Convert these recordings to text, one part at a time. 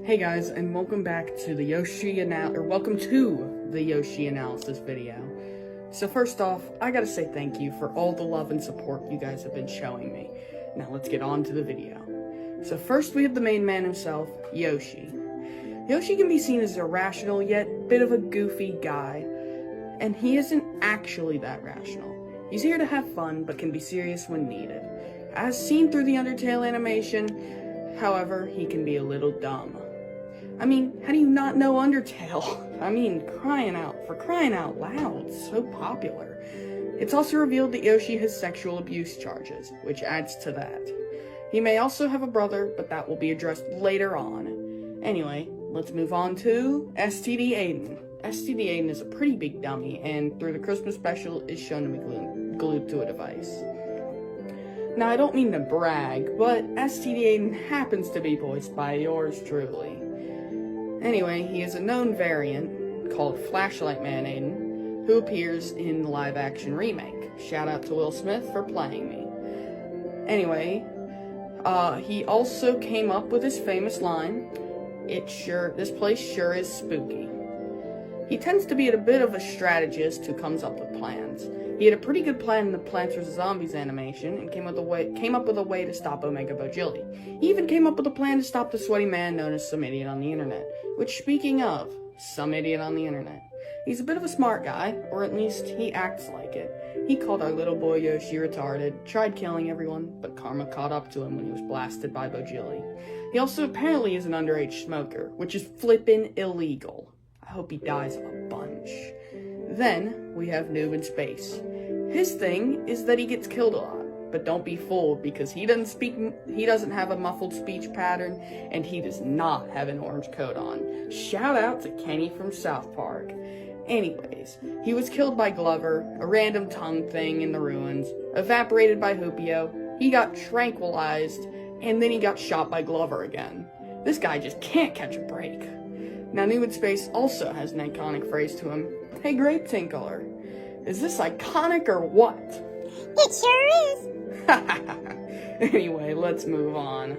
Hey guys, and welcome back to the Yoshi analysis video. So first off, I gotta say thank you for all the love and support you guys have been showing me. Now let's get on to the video. So first we have the main man himself, Yoshi. Yoshi can be seen as a rational yet bit of a goofy guy, and he isn't actually that rational. He's here to have fun, but can be serious when needed. As seen through the Undertale animation, however, he can be a little dumb. I mean, how do you not know Undertale? I mean, crying out loud, so popular. It's also revealed that Yoshi has sexual abuse charges, which adds to that. He may also have a brother, but that will be addressed later on. Anyway, let's move on to STD Aiden. STD Aiden is a pretty big dummy, and through the Christmas special is shown to be glued to a device. Now, I don't mean to brag, but STD Aiden happens to be voiced by yours truly. Anyway, he is a known variant called Flashlight Man Aiden, who appears in the live-action remake. Shout out to Will Smith for playing me. Anyway, he also came up with his famous line, "This place sure is spooky." He tends to be a bit of a strategist who comes up with plans. He had a pretty good plan in the Plants vs. Zombies animation and came up with a way to stop Omega Bojilli. He even came up with a plan to stop the sweaty man known as Some Idiot on the Internet. Which, speaking of, Some Idiot on the Internet, he's a bit of a smart guy, or at least he acts like it. He called our little boy Yoshi retarded, tried killing everyone, but karma caught up to him when he was blasted by Bojilli. He also apparently is an underage smoker, which is flippin' illegal. I hope he dies a bunch. Then, we have Noob in Space. His thing is that he gets killed a lot, but don't be fooled because he doesn't have a muffled speech pattern, and he does not have an orange coat on. Shout out to Kenny from South Park. Anyways, he was killed by Glover, a random tongue thing in the ruins, evaporated by Hoopio, he got tranquilized, and then he got shot by Glover again. This guy just can't catch a break. Now, Noob in Space also has an iconic phrase to him, "Hey Grape Tinkler." Is this iconic or what? It sure is! Anyway, let's move on.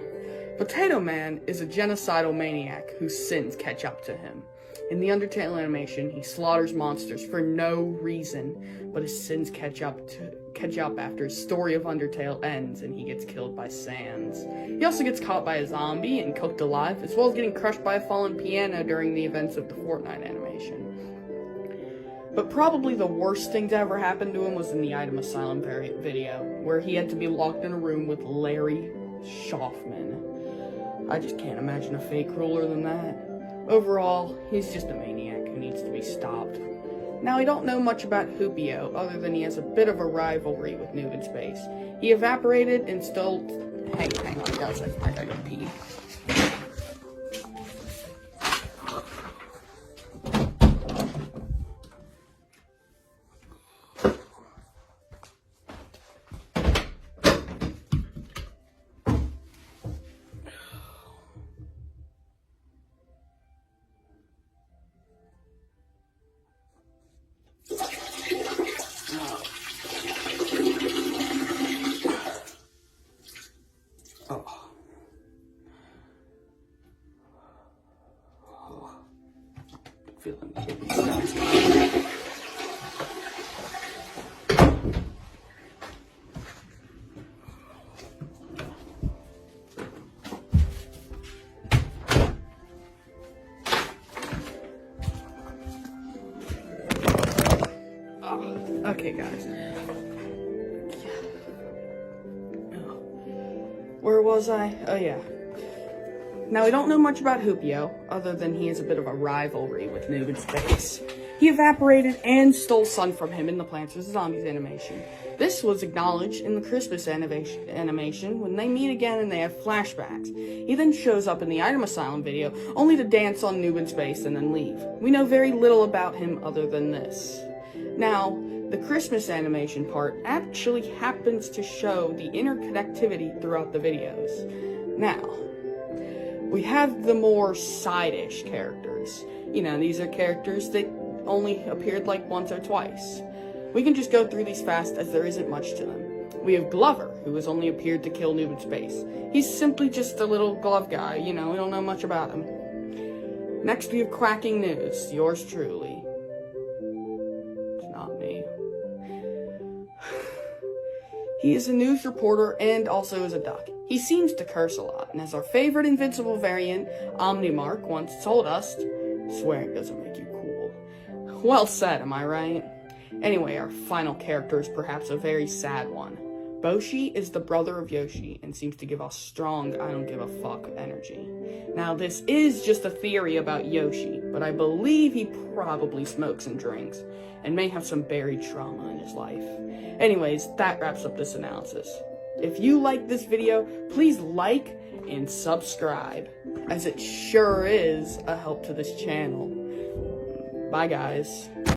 Potato Man is a genocidal maniac whose sins catch up to him. In the Undertale animation, he slaughters monsters for no reason, but his sins catch up after his story of Undertale ends and he gets killed by Sans. He also gets caught by a zombie and cooked alive, as well as getting crushed by a fallen piano during the events of the Fortnite animation. But probably the worst thing to ever happen to him was in the Item Asylum video, where he had to be locked in a room with Larry Schaufman. I just can't imagine a fate crueler than that. Overall, he's just a maniac who needs to be stopped. Now, I don't know much about Hoopio, other than he has a bit of a rivalry with Noob in Space. He evaporated and stole... Hang on, guys, I gotta go pee. Feeling okay, guys. Where was I? Oh, yeah. Now, I don't know much about Hoopio, other than he has a bit of a rivalry with Noob in Space. He evaporated and stole Sun from him in the Plants vs. Zombies animation. This was acknowledged in the Christmas animation when they meet again and they have flashbacks. He then shows up in the Item Asylum video, only to dance on Noob in Space and then leave. We know very little about him other than this. Now, the Christmas animation part actually happens to show the interconnectivity throughout the videos. Now, we have the more side-ish characters. You know, these are characters that only appeared like once or twice. We can just go through these fast as there isn't much to them. We have Glover, who has only appeared to kill noob in space. He's simply just a little glove guy, you know, we don't know much about him. Next we have Quacking News, yours truly. It's not me. He is a news reporter and also is a duck. He seems to curse a lot, and as our favorite invincible variant, Omnimark, once told us, swearing doesn't make you cool. Well said, am I right? Anyway, our final character is perhaps a very sad one. Boshi is the brother of Yoshi and seems to give off strong I don't give a fuck energy. Now this is just a theory about Yoshi, but I believe he probably smokes and drinks and may have some buried trauma in his life. Anyways, that wraps up this analysis. If you like this video, please like and subscribe, as it sure is a help to this channel. Bye guys.